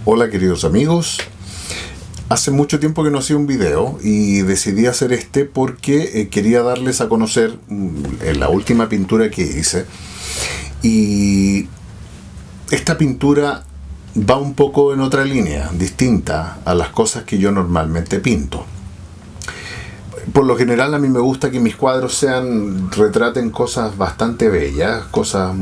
Hola queridos amigos, hace mucho tiempo que no hacía un video y decidí hacer este porque quería darles a conocer la última pintura que hice. Y esta pintura va un poco en otra línea, distinta a las cosas que yo normalmente pinto. Por lo general a mí me gusta que mis cuadros retraten cosas bastante bellas, cosas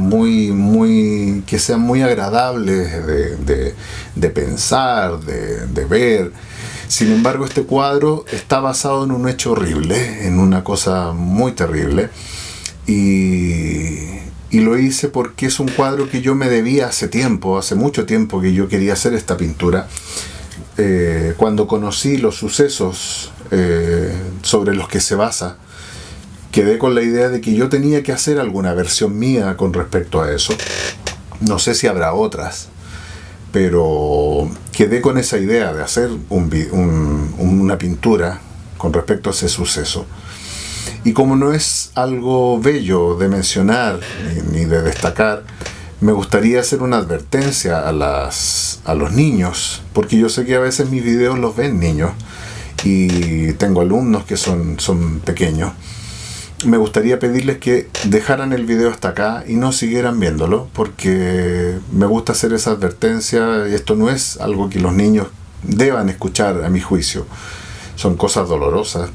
que sean muy agradables de pensar, de ver. Sin embargo, este cuadro está basado en un hecho horrible, en una cosa muy terrible, y lo hice porque es un cuadro que yo me debía hace mucho tiempo que yo quería hacer esta pintura. Cuando conocí los sucesos sobre los que se basa, quedé con la idea de que yo tenía que hacer alguna versión mía con respecto a eso. No sé si habrá otras, pero quedé con esa idea de hacer una pintura con respecto a ese suceso. Y como no es algo bello de mencionar ni de destacar, me gustaría hacer una advertencia a los niños, porque yo sé que a veces mis videos los ven niños y tengo alumnos que son pequeños. Me gustaría pedirles que dejaran el video hasta acá y no siguieran viéndolo, porque me gusta hacer esa advertencia y esto no es algo que los niños deban escuchar a mi juicio. Son cosas dolorosas.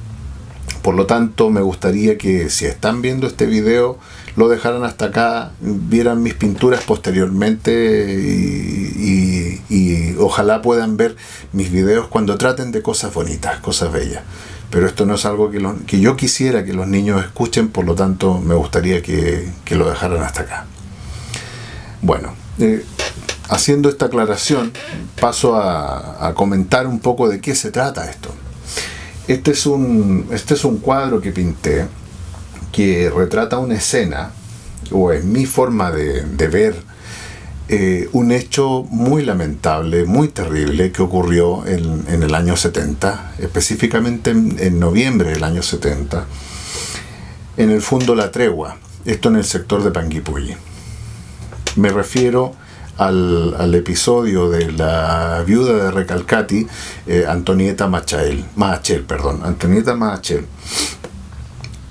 Por lo tanto, me gustaría que si están viendo este video, lo dejaran hasta acá, vieran mis pinturas posteriormente y ojalá puedan ver mis videos cuando traten de cosas bonitas, cosas bellas. Pero esto no es algo que yo quisiera que los niños escuchen, por lo tanto me gustaría que lo dejaran hasta acá. Bueno, haciendo esta aclaración, paso a comentar un poco de qué se trata esto. Este es un cuadro que pinté que retrata una escena, o es mi forma de ver un hecho muy lamentable, muy terrible, que ocurrió en el año 70, específicamente en noviembre del año 70, en el Fundo La Tregua, esto en el sector de Panguipulli. Me refiero al episodio de la viuda de Recalcati, Antonieta Machel.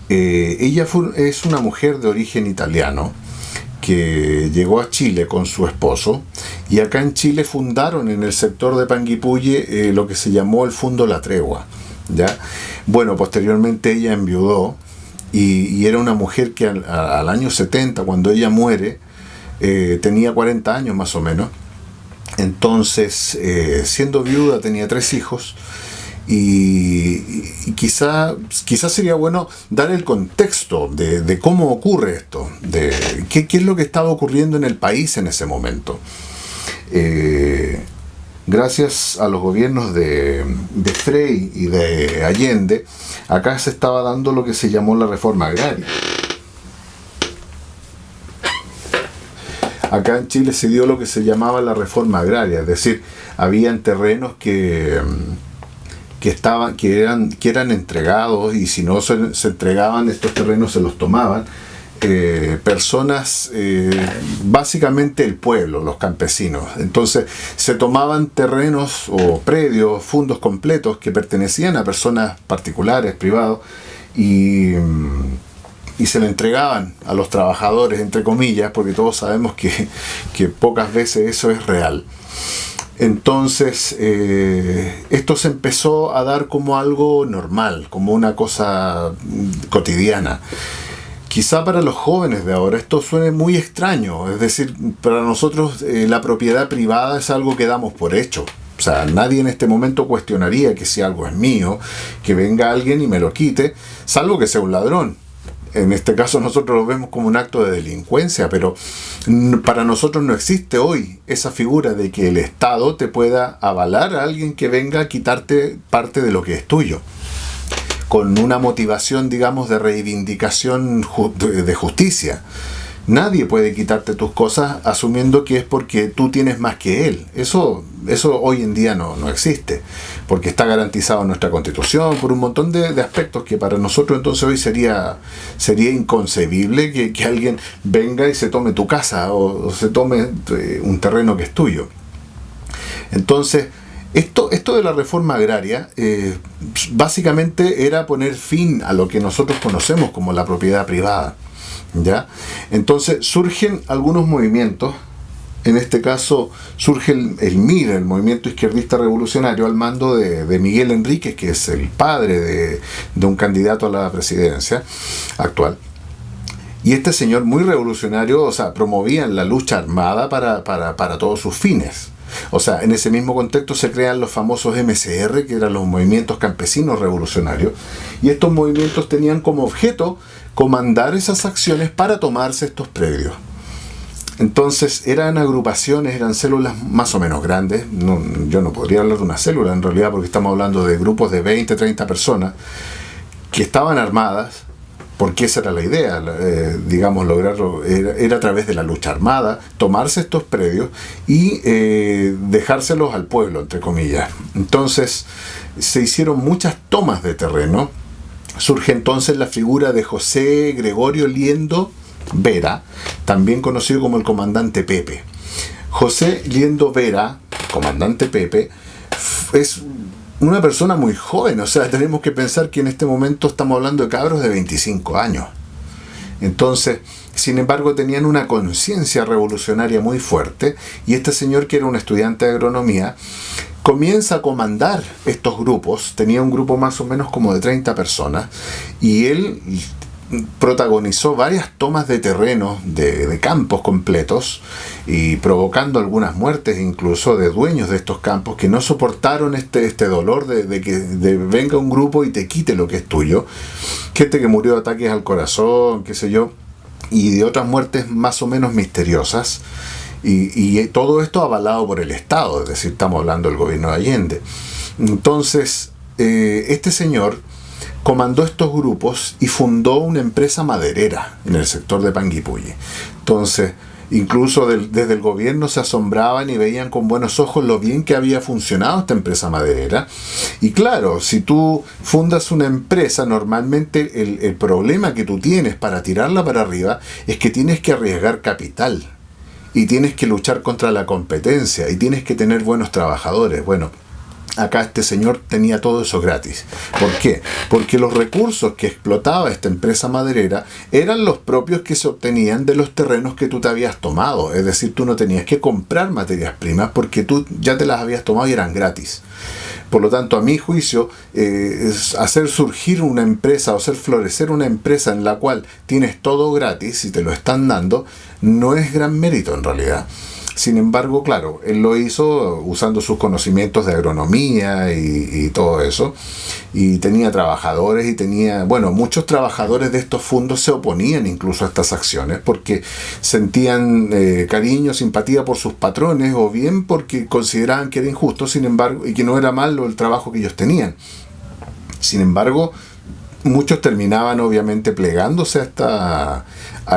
Ella es una mujer de origen italiano que llegó a Chile con su esposo, y acá en Chile fundaron en el sector de Panguipulli lo que se llamó el Fundo La Tregua, ¿ya? Bueno, posteriormente ella enviudó y era una mujer que al año 70, cuando ella muere, tenía 40 años más o menos. Entonces, siendo viuda, tenía 3 hijos. Y quizá sería bueno dar el contexto de cómo ocurre esto, de qué es lo que estaba ocurriendo en el país en ese momento. Gracias a los gobiernos de Frei y de Allende, acá se estaba dando lo que se llamó la reforma agraria. Acá en Chile se dio lo que se llamaba la reforma agraria, es decir, habían terrenos que eran entregados, y si no se entregaban, estos terrenos se los tomaban personas, básicamente el pueblo, los campesinos. Entonces se tomaban terrenos o predios, fundos completos que pertenecían a personas particulares, privados, y se le entregaban a los trabajadores, entre comillas, porque todos sabemos que pocas veces eso es real. Entonces, esto se empezó a dar como algo normal, como una cosa cotidiana. Quizá para los jóvenes de ahora esto suene muy extraño, es decir, para nosotros la propiedad privada es algo que damos por hecho. O sea, nadie en este momento cuestionaría que si algo es mío, que venga alguien y me lo quite, salvo que sea un ladrón. En este caso nosotros lo vemos como un acto de delincuencia, pero para nosotros no existe hoy esa figura de que el Estado te pueda avalar a alguien que venga a quitarte parte de lo que es tuyo, con una motivación, digamos, de reivindicación de justicia. Nadie puede quitarte tus cosas asumiendo que es porque tú tienes más que él. Eso hoy en día no existe, porque está garantizado en nuestra Constitución por un montón de aspectos que para nosotros entonces hoy sería inconcebible que alguien venga y se tome tu casa o se tome un terreno que es tuyo. Entonces, esto de la reforma agraria básicamente era poner fin a lo que nosotros conocemos como la propiedad privada, ¿ya? Entonces surgen algunos movimientos. En este caso surge el MIR, el Movimiento Izquierdista Revolucionario, al mando de Miguel Enríquez, que es el padre de un candidato a la presidencia actual. Y este señor, muy revolucionario, o sea, promovían la lucha armada para todos sus fines. O sea, en ese mismo contexto se crean los famosos MCR, que eran los movimientos campesinos revolucionarios, y estos movimientos tenían como objeto comandar esas acciones para tomarse estos predios. Entonces eran agrupaciones, eran células más o menos grandes. Yo no podría hablar de una célula en realidad, porque estamos hablando de grupos de 20, 30 personas que estaban armadas, porque esa era la idea, digamos, lograrlo, era a través de la lucha armada, tomarse estos predios y dejárselos al pueblo, entre comillas. Entonces se hicieron muchas tomas de terreno. Surge entonces la figura de José Gregorio Liendo Vera, también conocido como el comandante Pepe. José Liendo Vera, comandante Pepe, es una persona muy joven. O sea, tenemos que pensar que en este momento estamos hablando de cabros de 25 años. Entonces, sin embargo, tenían una conciencia revolucionaria muy fuerte, y este señor, que era un estudiante de agronomía, comienza a comandar estos grupos. Tenía un grupo más o menos como de 30 personas, y él protagonizó varias tomas de terreno, de campos completos, y provocando algunas muertes incluso de dueños de estos campos que no soportaron este dolor de que venga un grupo y te quite lo que es tuyo. Gente que murió de ataques al corazón, qué sé yo, y de otras muertes más o menos misteriosas, y todo esto avalado por el Estado, es decir, estamos hablando del gobierno de Allende. Entonces, este señor comandó estos grupos y fundó una empresa maderera en el sector de Panguipulli. Entonces, incluso desde el gobierno se asombraban y veían con buenos ojos lo bien que había funcionado esta empresa maderera. Y claro, si tú fundas una empresa, normalmente el problema que tú tienes para tirarla para arriba es que tienes que arriesgar capital, y tienes que luchar contra la competencia, y tienes que tener buenos trabajadores. Bueno, acá este señor tenía todo eso gratis. ¿Por qué? Porque los recursos que explotaba esta empresa maderera eran los propios que se obtenían de los terrenos que tú te habías tomado. Es decir, tú no tenías que comprar materias primas porque tú ya te las habías tomado y eran gratis. Por lo tanto, a mi juicio, hacer surgir una empresa o hacer florecer una empresa en la cual tienes todo gratis y te lo están dando, no es gran mérito en realidad. Sin embargo, claro, él lo hizo usando sus conocimientos de agronomía y todo eso, y tenía trabajadores, y tenía, bueno, muchos trabajadores de estos fondos se oponían incluso a estas acciones porque sentían cariño, simpatía por sus patrones, o bien porque consideraban que era injusto, sin embargo, y que no era malo el trabajo que ellos tenían. Sin embargo, muchos terminaban obviamente plegándose a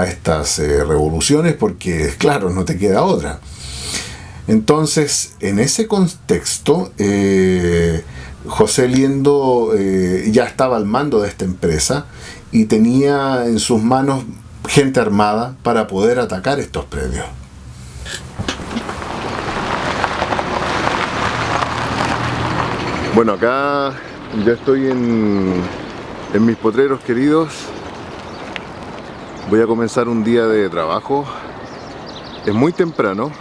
estas revoluciones porque, claro, no te queda otra. Entonces, en ese contexto, José Liendo ya estaba al mando de esta empresa y tenía en sus manos gente armada para poder atacar estos predios. Bueno, acá ya estoy en mis potreros queridos. Voy a comenzar un día de trabajo. Es muy temprano.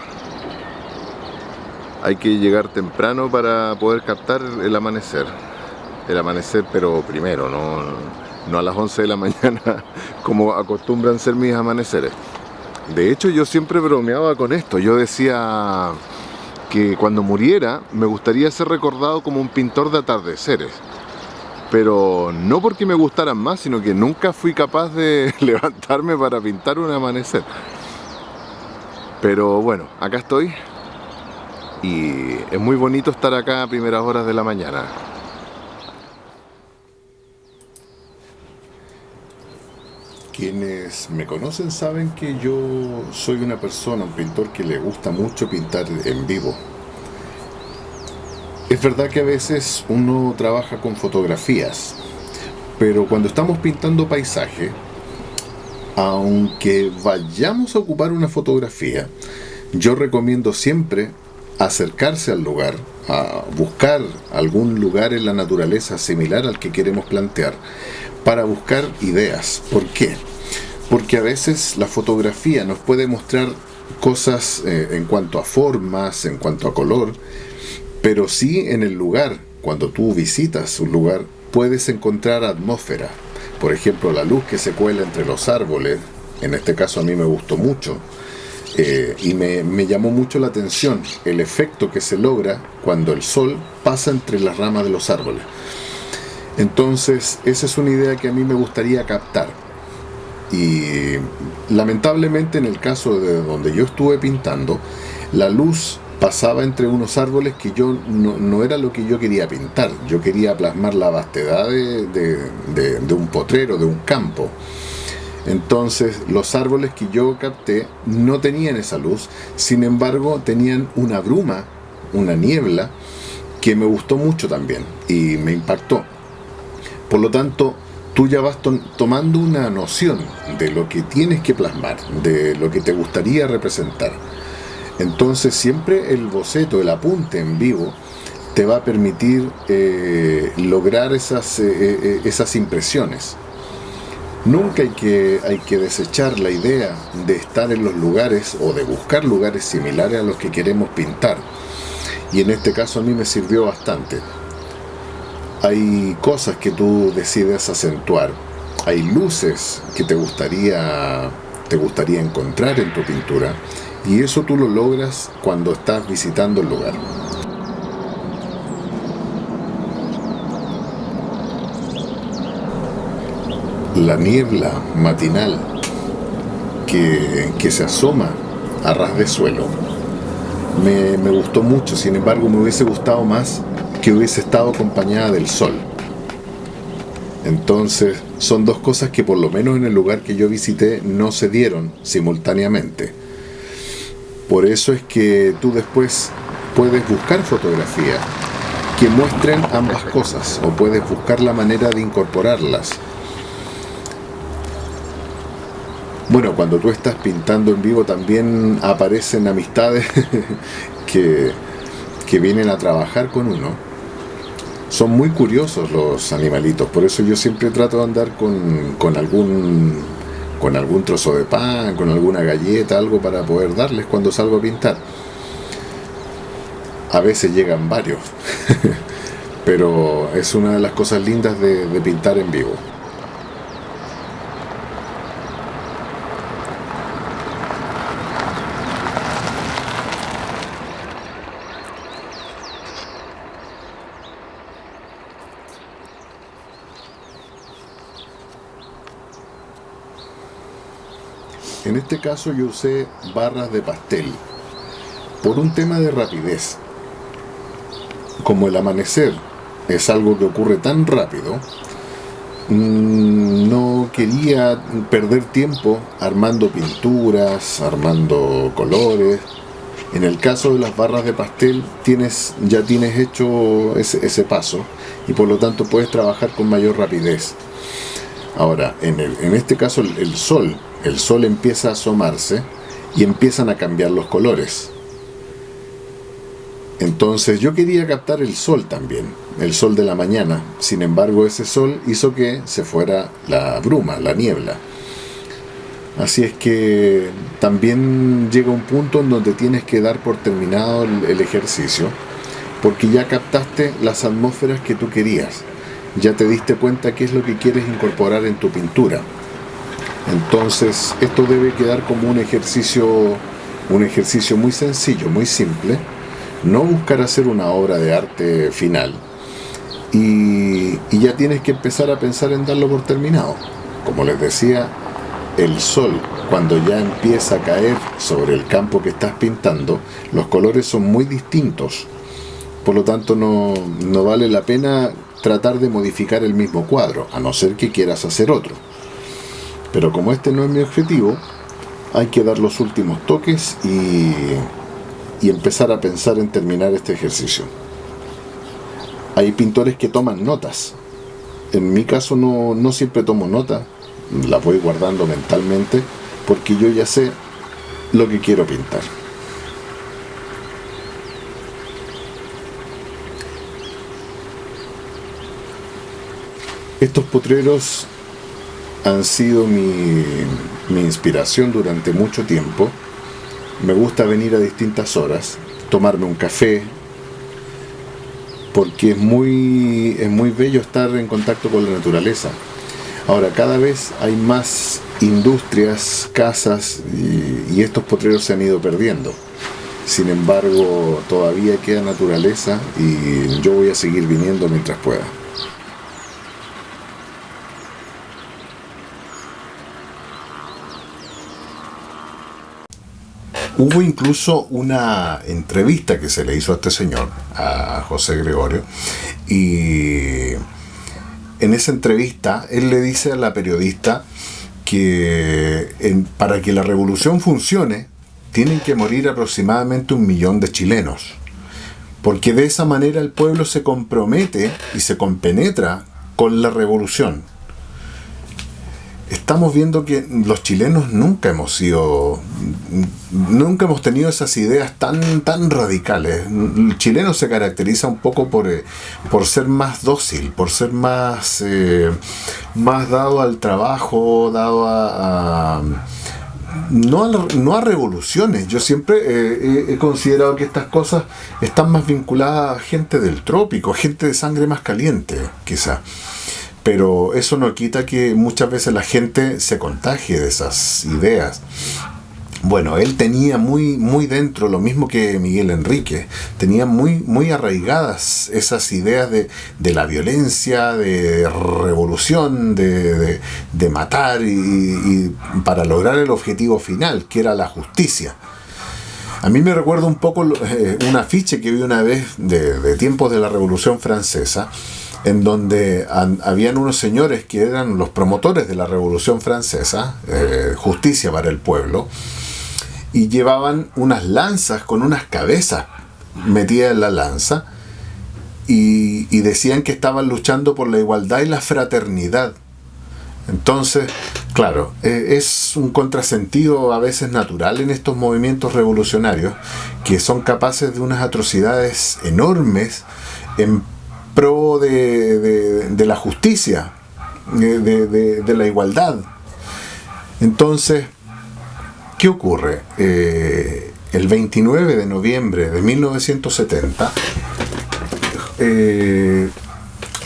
Hay que llegar temprano para poder captar el amanecer. El amanecer, pero primero, no a las 11 de la mañana como acostumbran ser mis amaneceres. De hecho, yo siempre bromeaba con esto. Yo decía que cuando muriera me gustaría ser recordado como un pintor de atardeceres. Pero no porque me gustaran más, sino que nunca fui capaz de levantarme para pintar un amanecer. Pero bueno, acá estoy. Y es muy bonito estar acá a primeras horas de la mañana. Quienes me conocen saben que yo soy una persona, un pintor que le gusta mucho pintar en vivo. Es verdad que a veces uno trabaja con fotografías, pero cuando estamos pintando paisaje, aunque vayamos a ocupar una fotografía, yo recomiendo siempre acercarse al lugar, a buscar algún lugar en la naturaleza similar al que queremos plantear, para buscar ideas. ¿Por qué? Porque a veces la fotografía nos puede mostrar cosas en cuanto a formas, en cuanto a color, pero sí en el lugar, cuando tú visitas un lugar, puedes encontrar atmósfera. Por ejemplo, la luz que se cuela entre los árboles, en este caso a mí me gustó mucho, y me llamó mucho la atención el efecto que se logra cuando el sol pasa entre las ramas de los árboles. Entonces, esa es una idea que a mí me gustaría captar. Y lamentablemente en el caso de donde yo estuve pintando, la luz pasaba entre unos árboles que yo no era lo que yo quería pintar. Yo quería plasmar la vastedad de un potrero, de un campo. Entonces los árboles que yo capté no tenían esa luz, sin embargo tenían una bruma, una niebla, que me gustó mucho también y me impactó. Por lo tanto, tú ya vas tomando una noción de lo que tienes que plasmar, de lo que te gustaría representar. Entonces siempre el boceto, el apunte en vivo, te va a permitir lograr esas impresiones. Nunca hay que desechar la idea de estar en los lugares o de buscar lugares similares a los que queremos pintar. Y en este caso a mí me sirvió bastante. Hay cosas que tú decides acentuar, hay luces que te gustaría encontrar en tu pintura, y eso tú lo logras cuando estás visitando el lugar. La niebla matinal que se asoma a ras de suelo me gustó mucho. Sin embargo, me hubiese gustado más que hubiese estado acompañada del sol. Entonces son dos cosas que por lo menos en el lugar que yo visité no se dieron simultáneamente. Por eso es que tú después puedes buscar fotografías que muestren ambas cosas, o puedes buscar la manera de incorporarlas. Bueno, cuando tú estás pintando en vivo también aparecen amistades que vienen a trabajar con uno. Son muy curiosos los animalitos, por eso yo siempre trato de andar con algún trozo de pan, con alguna galleta, algo para poder darles cuando salgo a pintar. A veces llegan varios, pero es una de las cosas lindas de pintar en vivo. En este caso yo usé barras de pastel por un tema de rapidez. Como el amanecer es algo que ocurre tan rápido, no quería perder tiempo armando pinturas, armando colores. En el caso de las barras de pastel ya tienes hecho ese paso, y por lo tanto puedes trabajar con mayor rapidez. Ahora, en este caso el sol empieza a asomarse y empiezan a cambiar los colores. Entonces yo quería captar el sol también, el sol de la mañana. Sin embargo, ese sol hizo que se fuera la bruma, la niebla. Así es que también llega un punto en donde tienes que dar por terminado el ejercicio, porque ya captaste las atmósferas que tú querías. Ya te diste cuenta qué es lo que quieres incorporar en tu pintura. Entonces esto debe quedar como un ejercicio muy sencillo, muy simple. No buscar hacer una obra de arte final, y ya tienes que empezar a pensar en darlo por terminado. Como les decía, el sol, cuando ya empieza a caer sobre el campo que estás pintando, los colores son muy distintos. Por lo tanto no vale la pena tratar de modificar el mismo cuadro, a no ser que quieras hacer otro. Pero como este no es mi objetivo, hay que dar los últimos toques y empezar a pensar en terminar este ejercicio. Hay pintores que toman notas. En mi caso no siempre tomo notas, las voy guardando mentalmente, porque yo ya sé lo que quiero pintar. Estos potreros han sido mi inspiración durante mucho tiempo. Me gusta venir a distintas horas, tomarme un café, porque es muy bello estar en contacto con la naturaleza. Ahora, cada vez hay más industrias, casas, y estos potreros se han ido perdiendo. Sin embargo, todavía queda naturaleza y yo voy a seguir viniendo mientras pueda. Hubo incluso una entrevista que se le hizo a este señor, a José Gregorio, y en esa entrevista él le dice a la periodista que para que la revolución funcione tienen que morir aproximadamente 1 millón de chilenos, porque de esa manera el pueblo se compromete y se compenetra con la revolución. Estamos viendo que los chilenos nunca hemos tenido esas ideas tan radicales. El chileno se caracteriza un poco por ser más dócil, por ser más dado al trabajo, dado no a revoluciones. Yo siempre he considerado que estas cosas están más vinculadas a gente del trópico, gente de sangre más caliente, quizá. Pero eso no quita que muchas veces la gente se contagie de esas ideas. Bueno, él tenía muy dentro, lo mismo que Miguel Enrique, tenía muy arraigadas esas ideas de la violencia, de revolución, de matar y para lograr el objetivo final, que era la justicia. A mí me recuerda un poco un afiche que vi una vez de tiempos de la Revolución Francesa, en donde habían unos señores que eran los promotores de la Revolución Francesa, justicia para el pueblo, y llevaban unas lanzas con unas cabezas metidas en la lanza, y decían que estaban luchando por la igualdad y la fraternidad. Entonces, claro, es un contrasentido a veces natural en estos movimientos revolucionarios, que son capaces de unas atrocidades enormes en pro de la justicia, de la igualdad. Entonces, ¿qué ocurre? El 29 de noviembre de 1970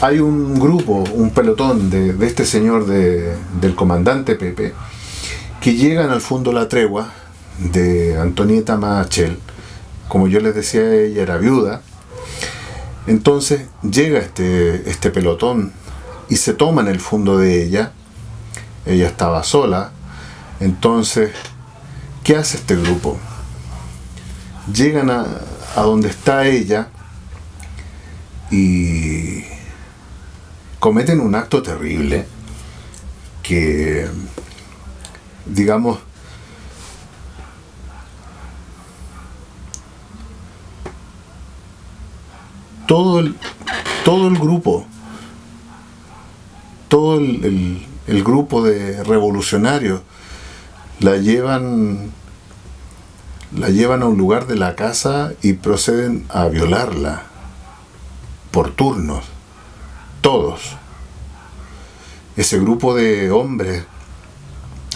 hay un grupo, un pelotón de este señor del comandante Pepe, que llegan al Fondo La Tregua de Antonieta Machel. Como yo les decía, ella era viuda. Entonces llega este pelotón y se toman el fondo de ella. Ella estaba sola. Entonces, ¿qué hace este grupo? Llegan a donde está ella y cometen un acto terrible que, digamos, todo el grupo, todo el grupo de revolucionarios la llevan a un lugar de la casa y proceden a violarla por turnos, todos. Ese grupo de hombres,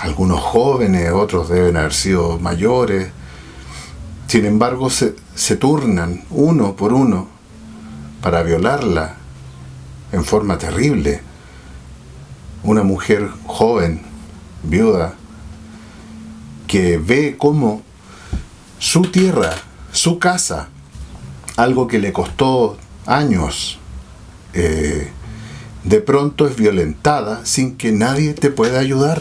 algunos jóvenes, otros deben haber sido mayores, sin embargo se turnan uno por uno para violarla en forma terrible. Una mujer joven, viuda, que ve cómo su tierra, su casa, algo que le costó años, de pronto es violentada sin que nadie te pueda ayudar,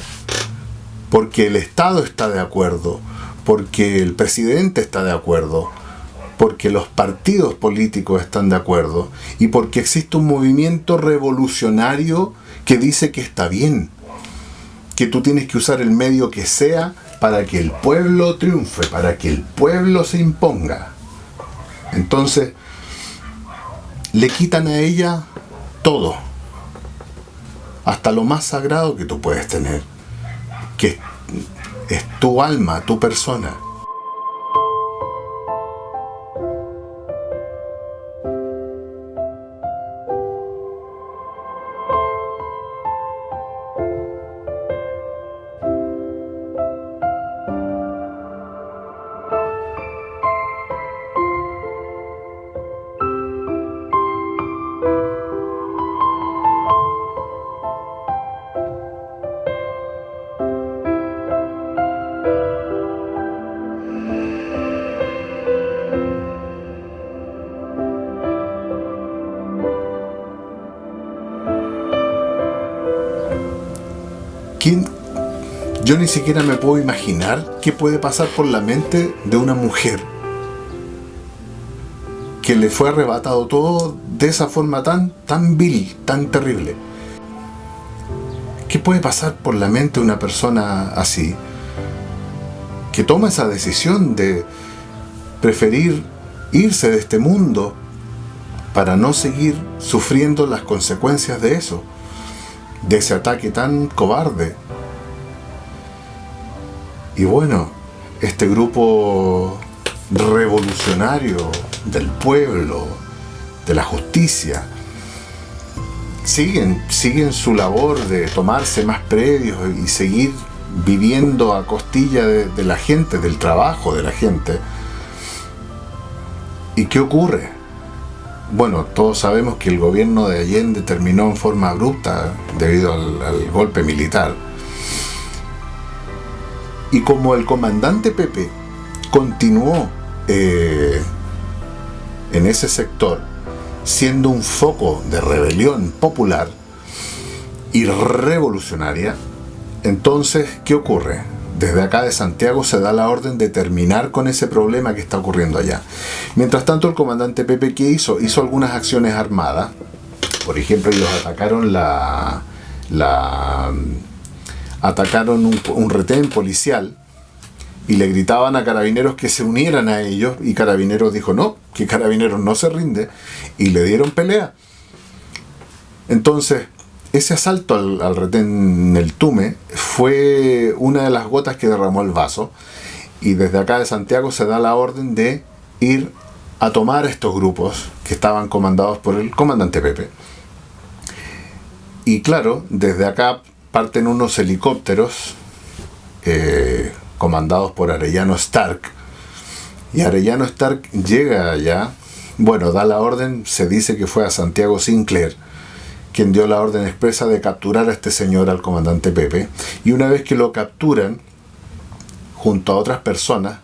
porque el Estado está de acuerdo, porque el presidente está de acuerdo, porque los partidos políticos están de acuerdo y porque existe un movimiento revolucionario que dice que está bien, que tú tienes que usar el medio que sea para que el pueblo triunfe, para que el pueblo se imponga. Entonces, le quitan a ella todo, hasta lo más sagrado que tú puedes tener, que es tu alma, tu persona. Yo ni siquiera me puedo imaginar qué puede pasar por la mente de una mujer que le fue arrebatado todo de esa forma tan vil, tan terrible. ¿Qué puede pasar por la mente de una persona así, que toma esa decisión de preferir irse de este mundo para no seguir sufriendo las consecuencias de eso, de ese ataque tan cobarde? Y bueno, este grupo revolucionario del pueblo, de la justicia, siguen su labor de tomarse más predios y seguir viviendo a costilla de la gente, del trabajo de la gente. ¿Y qué ocurre? Bueno, todos sabemos que el gobierno de Allende terminó en forma abrupta debido al golpe militar. Y como el comandante Pepe continuó en ese sector, siendo un foco de rebelión popular y revolucionaria, entonces, ¿qué ocurre? Desde acá de Santiago se da la orden de terminar con ese problema que está ocurriendo allá. Mientras tanto, el comandante Pepe, ¿qué hizo? Hizo algunas acciones armadas. Por ejemplo, ellos atacaron atacaron un retén policial y le gritaban a Carabineros que se unieran a ellos, y Carabineros dijo no, que Carabineros no se rinde, y le dieron pelea. Entonces, ese asalto al retén El Tume fue una de las gotas que derramó el vaso, y desde acá de Santiago se da la orden de ir a tomar estos grupos que estaban comandados por el comandante Pepe. Y claro, desde acá parten unos helicópteros comandados por Arellano Stark, y Arellano Stark llega allá, bueno, da la orden, se dice que fue a Santiago Sinclair quien dio la orden expresa de capturar a este señor, al comandante Pepe, y una vez que lo capturan, junto a otras personas,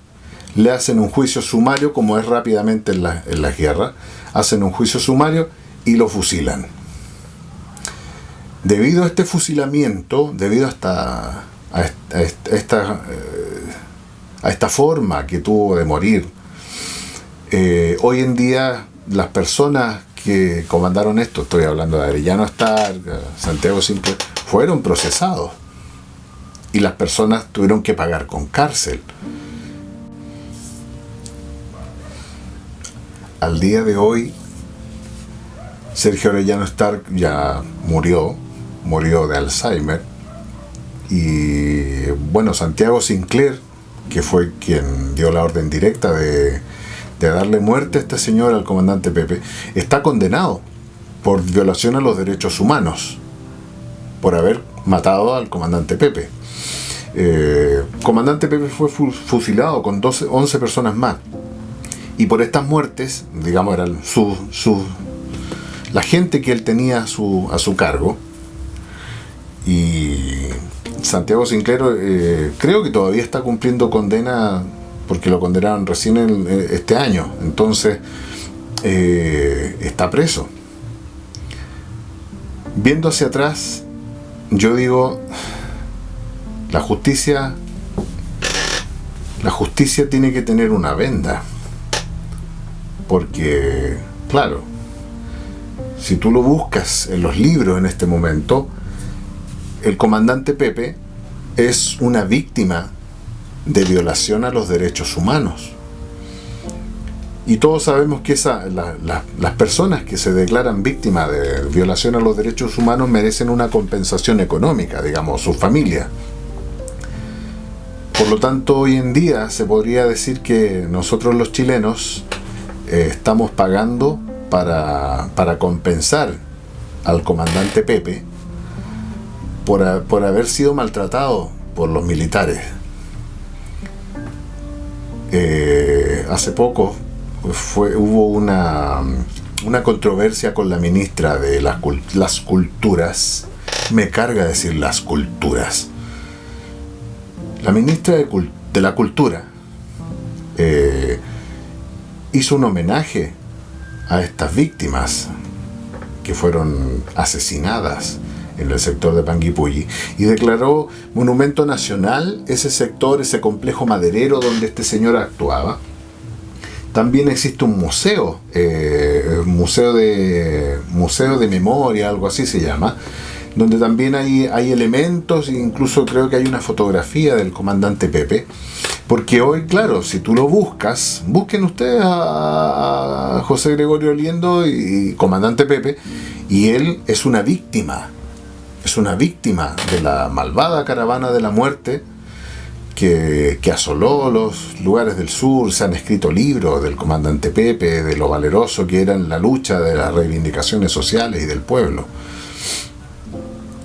le hacen un juicio sumario, como es rápidamente en la guerra, hacen un juicio sumario y lo fusilan. Debido a este fusilamiento, debido a esta forma que tuvo de morir, hoy en día las personas que comandaron esto, estoy hablando de Arellano Stark, Santiago Sinclair, fueron procesados y las personas tuvieron que pagar con cárcel. Al día de hoy, Sergio Arellano Stark ya murió de Alzheimer, y bueno, Santiago Sinclair, que fue quien dio la orden directa de darle muerte a este señor, al comandante Pepe, está condenado por violación a los derechos humanos, por haber matado al comandante Pepe. Comandante Pepe fue fusilado con 11 personas más, y por estas muertes, digamos, eran la gente que él tenía a su cargo. Y Santiago Sinclair creo que todavía está cumpliendo condena, porque lo condenaron recién este año, entonces está preso. Viendo hacia atrás, yo digo, la justicia tiene que tener una venda, porque claro, si tú lo buscas en los libros en este momento, el comandante Pepe es una víctima de violación a los derechos humanos. Y todos sabemos que las personas que se declaran víctimas de violación a los derechos humanos merecen una compensación económica, digamos, su familia. Por lo tanto, hoy en día se podría decir que nosotros los chilenos estamos pagando para compensar al comandante Pepe por haber sido maltratado por los militares. Hace poco hubo una controversia con la ministra de las culturas. Me carga decir las culturas. La ministra de la cultura hizo un homenaje a estas víctimas que fueron asesinadas en el sector de Panguipulli, y declaró monumento nacional ese sector, ese complejo maderero donde este señor actuaba. También existe un museo, museo de memoria, algo así se llama, donde también hay elementos, incluso creo que hay una fotografía del comandante Pepe, porque hoy, claro, si tú lo busquen ustedes a José Gregorio Oliendo y comandante Pepe, y él es una víctima de la malvada caravana de la muerte que asoló los lugares del sur. Se han escrito libros del comandante Pepe, de lo valeroso que era en la lucha de las reivindicaciones sociales y del pueblo.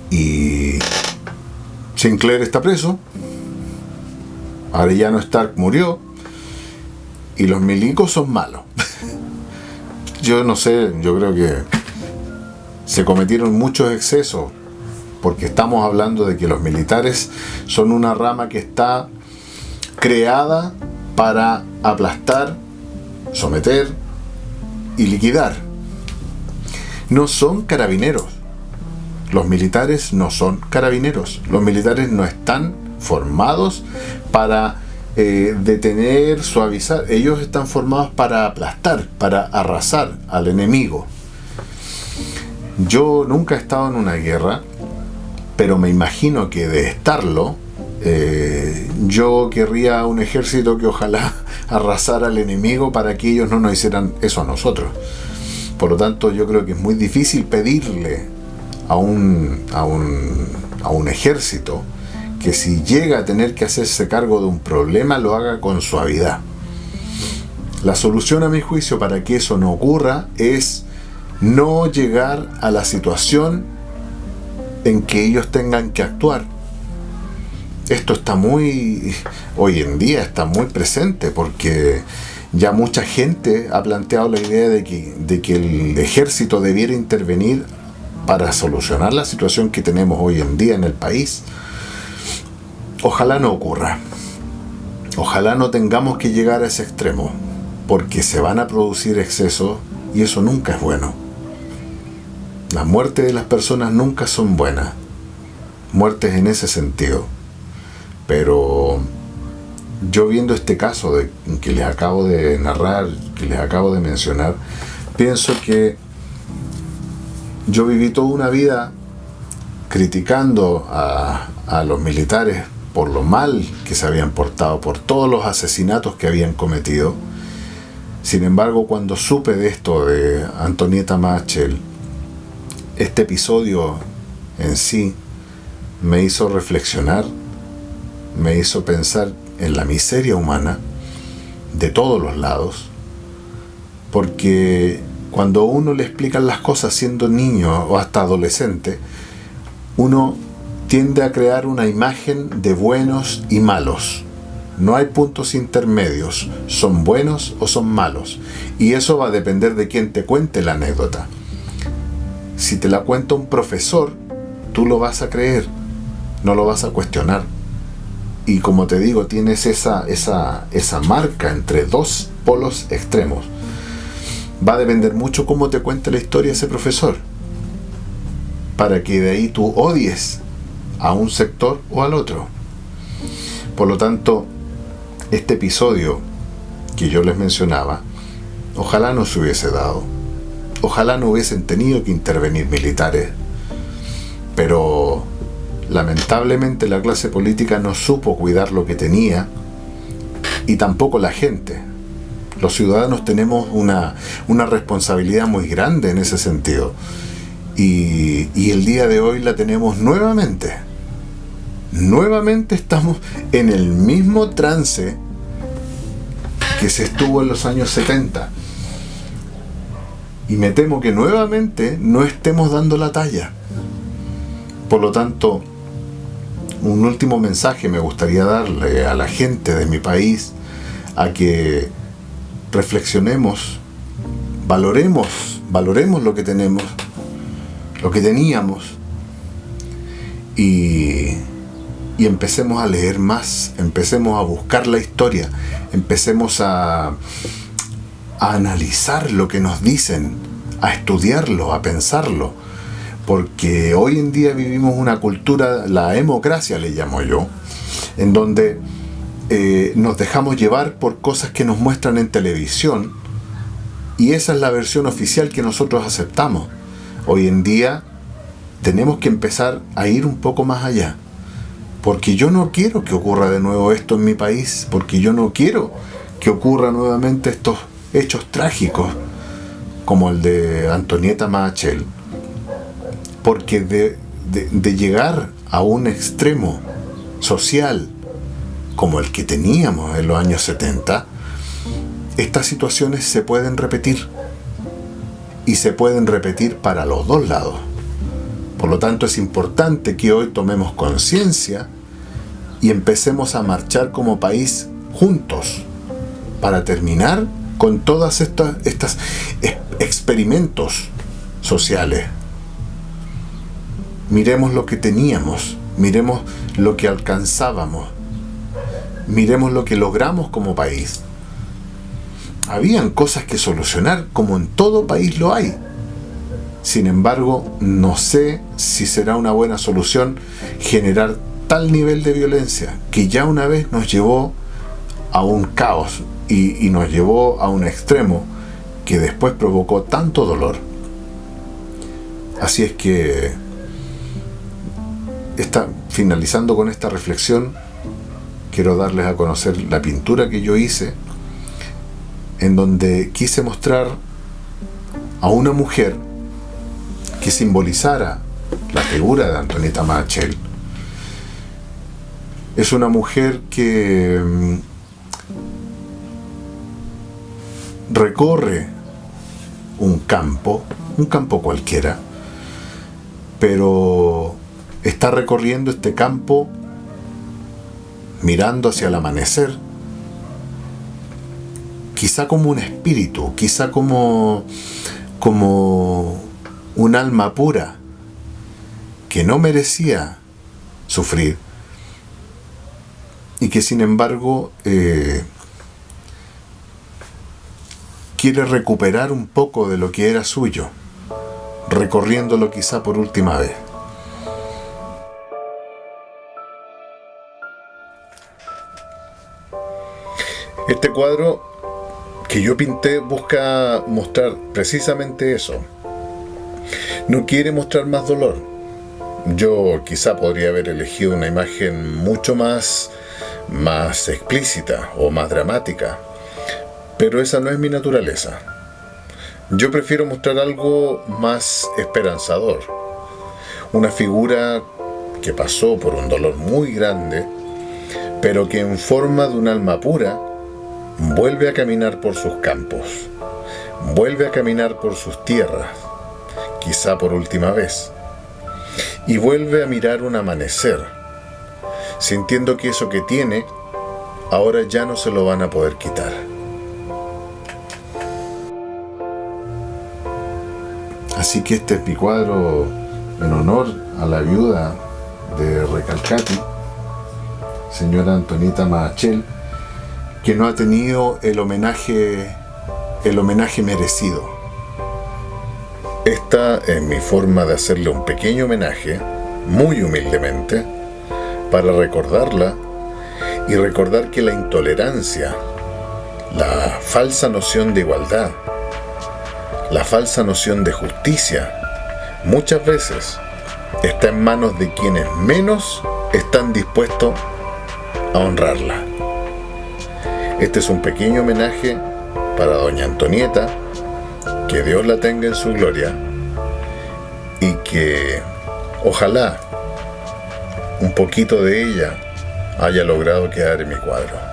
Y Sinclair está preso, Arellano Stark murió, y los milicos son malos. Yo no sé, yo creo que se cometieron muchos excesos, porque estamos hablando de que los militares son una rama que está creada para aplastar, someter y liquidar. No son carabineros. Los militares no son carabineros. Los militares no están formados para detener, suavizar. Ellos están formados para aplastar, para arrasar al enemigo. Yo nunca he estado en una guerra, pero me imagino que de estarlo, yo querría un ejército que ojalá arrasara al enemigo para que ellos no nos hicieran eso a nosotros. Por lo tanto, yo creo que es muy difícil pedirle a un ejército que si llega a tener que hacerse cargo de un problema, lo haga con suavidad. La solución, a mi juicio, para que eso no ocurra es no llegar a la situación en que ellos tengan que actuar. Esto está hoy en día está muy presente, porque ya mucha gente ha planteado la idea de que el ejército debiera intervenir para solucionar la situación que tenemos hoy en día en el país. Ojalá no ocurra. Ojalá no tengamos que llegar a ese extremo, porque se van a producir excesos y eso nunca es bueno. Las muertes de las personas nunca son buenas, muertes en ese sentido. Pero yo, viendo este caso que les acabo de narrar, que les acabo de mencionar, pienso que yo viví toda una vida criticando a los militares por lo mal que se habían portado, por todos los asesinatos que habían cometido. Sin embargo, cuando supe de esto de Antonieta Machel, este episodio en sí me hizo reflexionar, me hizo pensar en la miseria humana de todos los lados, porque cuando uno le explican las cosas siendo niño o hasta adolescente, uno tiende a crear una imagen de buenos y malos. No hay puntos intermedios, son buenos o son malos, y eso va a depender de quién te cuente la anécdota. Si te la cuenta un profesor, tú lo vas a creer, no lo vas a cuestionar. Y como te digo, tienes esa marca entre dos polos extremos. Va a depender mucho cómo te cuente la historia ese profesor, para que de ahí tú odies a un sector o al otro. Por lo tanto, este episodio que yo les mencionaba, ojalá no se hubiese dado. Ojalá no hubiesen tenido que intervenir militares, pero lamentablemente la clase política no supo cuidar lo que tenía, y tampoco la gente. Los ciudadanos tenemos una responsabilidad muy grande en ese sentido, y el día de hoy la tenemos nuevamente. Nuevamente estamos en el mismo trance que se estuvo en los años 70. Y me temo que nuevamente no estemos dando la talla. Por lo tanto, un último mensaje me gustaría darle a la gente de mi país, a que reflexionemos, valoremos lo que tenemos, lo que teníamos, y empecemos a leer más, empecemos a buscar la historia, empecemos a analizar lo que nos dicen, a estudiarlo, a pensarlo, porque hoy en día vivimos una cultura, la democracia le llamo yo, en donde nos dejamos llevar por cosas que nos muestran en televisión, y esa es la versión oficial que nosotros aceptamos. Hoy en día tenemos que empezar a ir un poco más allá, porque yo no quiero que ocurra de nuevo esto en mi país, porque yo no quiero que ocurra nuevamente estos hechos trágicos como el de Antonieta Machel, porque de llegar a un extremo social como el que teníamos en los años 70, estas situaciones se pueden repetir, y se pueden repetir para los dos lados. Por lo tanto, es importante que hoy tomemos conciencia y empecemos a marchar como país juntos para terminar con todas estas experimentos sociales. Miremos lo que teníamos, miremos lo que alcanzábamos, miremos lo que logramos como país. Habían cosas que solucionar, como en todo país lo hay. Sin embargo, no sé si será una buena solución generar tal nivel de violencia que ya una vez nos llevó a un caos y nos llevó a un extremo que después provocó tanto dolor. Así es que, finalizando con esta reflexión, quiero darles a conocer la pintura que yo hice, en donde quise mostrar a una mujer que simbolizara la figura de Antonieta Machel. Es una mujer que recorre un campo cualquiera, pero está recorriendo este campo mirando hacia el amanecer, quizá como un espíritu, quizá como un alma pura que no merecía sufrir y que sin embargo quiere recuperar un poco de lo que era suyo, recorriéndolo quizá por última vez. Este cuadro que yo pinté busca mostrar precisamente eso. No quiere mostrar más dolor. Yo quizá podría haber elegido una imagen mucho más explícita o más dramática, pero esa no es mi naturaleza. Yo prefiero mostrar algo más esperanzador. Una figura que pasó por un dolor muy grande, pero que en forma de un alma pura vuelve a caminar por sus campos, vuelve a caminar por sus tierras, quizá por última vez, y vuelve a mirar un amanecer, sintiendo que eso que tiene, ahora ya no se lo van a poder quitar. Así que este es mi cuadro en honor a la viuda de Recalcati, señora Antonieta Machel, que no ha tenido el homenaje merecido. Esta es mi forma de hacerle un pequeño homenaje, muy humildemente, para recordarla y recordar que la intolerancia, la falsa noción de igualdad, la falsa noción de justicia, muchas veces está en manos de quienes menos están dispuestos a honrarla. Este es un pequeño homenaje para doña Antonieta, que Dios la tenga en su gloria y que ojalá un poquito de ella haya logrado quedar en mi cuadro.